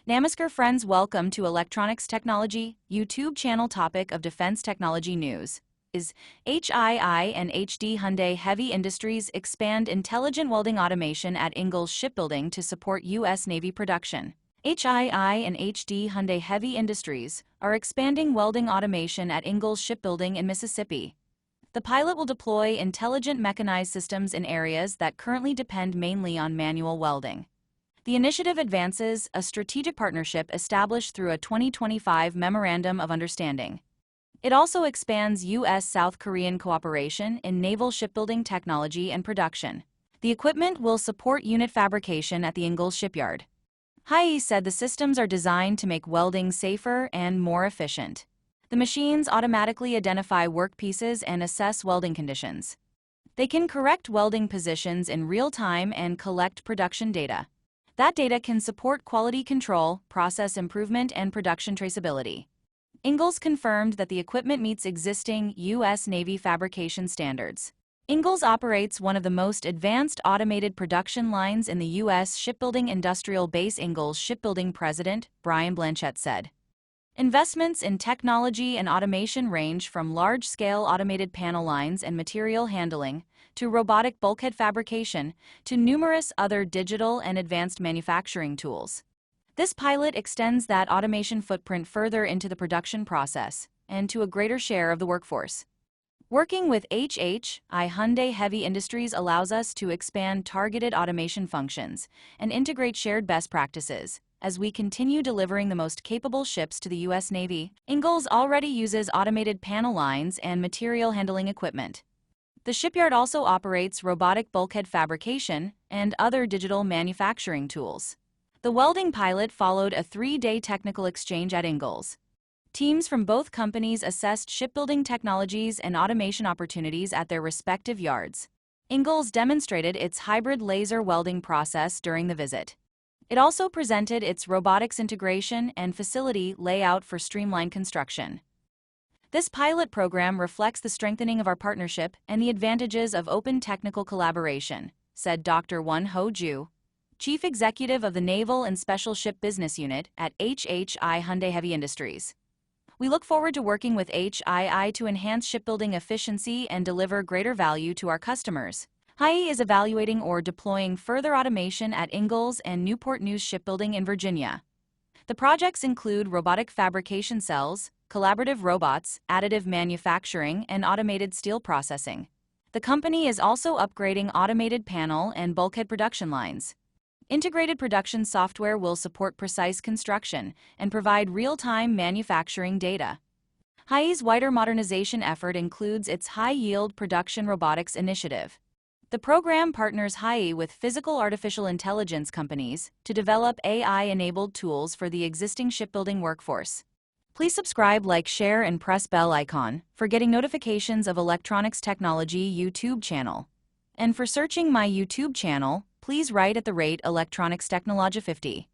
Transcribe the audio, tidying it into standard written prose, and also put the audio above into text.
Namaskar friends, welcome to Electronics Technology, YouTube channel. Topic of Defense Technology News is HII and Hyundai Heavy Industries expand intelligent welding automation at Ingalls Shipbuilding to support U.S. Navy production. HII and Hyundai Heavy Industries are expanding welding automation at Ingalls Shipbuilding in Mississippi. The pilot will deploy intelligent mechanized systems in areas that currently depend mainly on manual welding. The initiative advances a strategic partnership established through a 2025 Memorandum of Understanding. It also expands U.S.-South Korean cooperation in naval shipbuilding technology and production. The equipment will support unit fabrication at the Ingalls shipyard. HII said the systems are designed to make welding safer and more efficient. The machines automatically identify workpieces and assess welding conditions. They can correct welding positions in real time and collect production data. That data can support quality control, process improvement, and production traceability. Ingalls confirmed that the equipment meets existing U.S. Navy fabrication standards. Ingalls operates one of the most advanced automated production lines in the U.S. shipbuilding industrial base. Ingalls Shipbuilding President Brian Blanchette said, "Investments in technology and automation range from large-scale automated panel lines and material handling to robotic bulkhead fabrication to numerous other digital and advanced manufacturing tools. This pilot extends that automation footprint further into the production process and to a greater share of the workforce. Working with HII Hyundai Heavy Industries allows us to expand targeted automation functions and integrate shared best practices as we continue delivering the most capable ships to the U.S. Navy." Ingalls already uses automated panel lines and material handling equipment. The shipyard also operates robotic bulkhead fabrication and other digital manufacturing tools. The welding pilot followed a 3-day technical exchange at Ingalls. Teams from both companies assessed shipbuilding technologies and automation opportunities at their respective yards. Ingalls demonstrated its hybrid laser welding process during the visit. It also presented its robotics integration and facility layout for streamlined construction. "This pilot program reflects the strengthening of our partnership and the advantages of open technical collaboration," said Dr. Won-Ho Ju, Chief Executive of the Naval and Special Ship Business Unit at HII Hyundai Heavy Industries. "We look forward to working with HII to enhance shipbuilding efficiency and deliver greater value to our customers." HII is evaluating or deploying further automation at Ingalls and Newport News Shipbuilding in Virginia. The projects include robotic fabrication cells, collaborative robots, additive manufacturing, and automated steel processing. The company is also upgrading automated panel and bulkhead production lines. Integrated production software will support precise construction and provide real-time manufacturing data. HII's wider modernization effort includes its high-yield production robotics initiative. The program partners HII with physical artificial intelligence companies to develop AI-enabled tools for the existing shipbuilding workforce. Please subscribe, like, share, and press bell icon for getting notifications of Electronics Technology YouTube channel. And for searching my YouTube channel, please write at the rate Electronics Technology 50.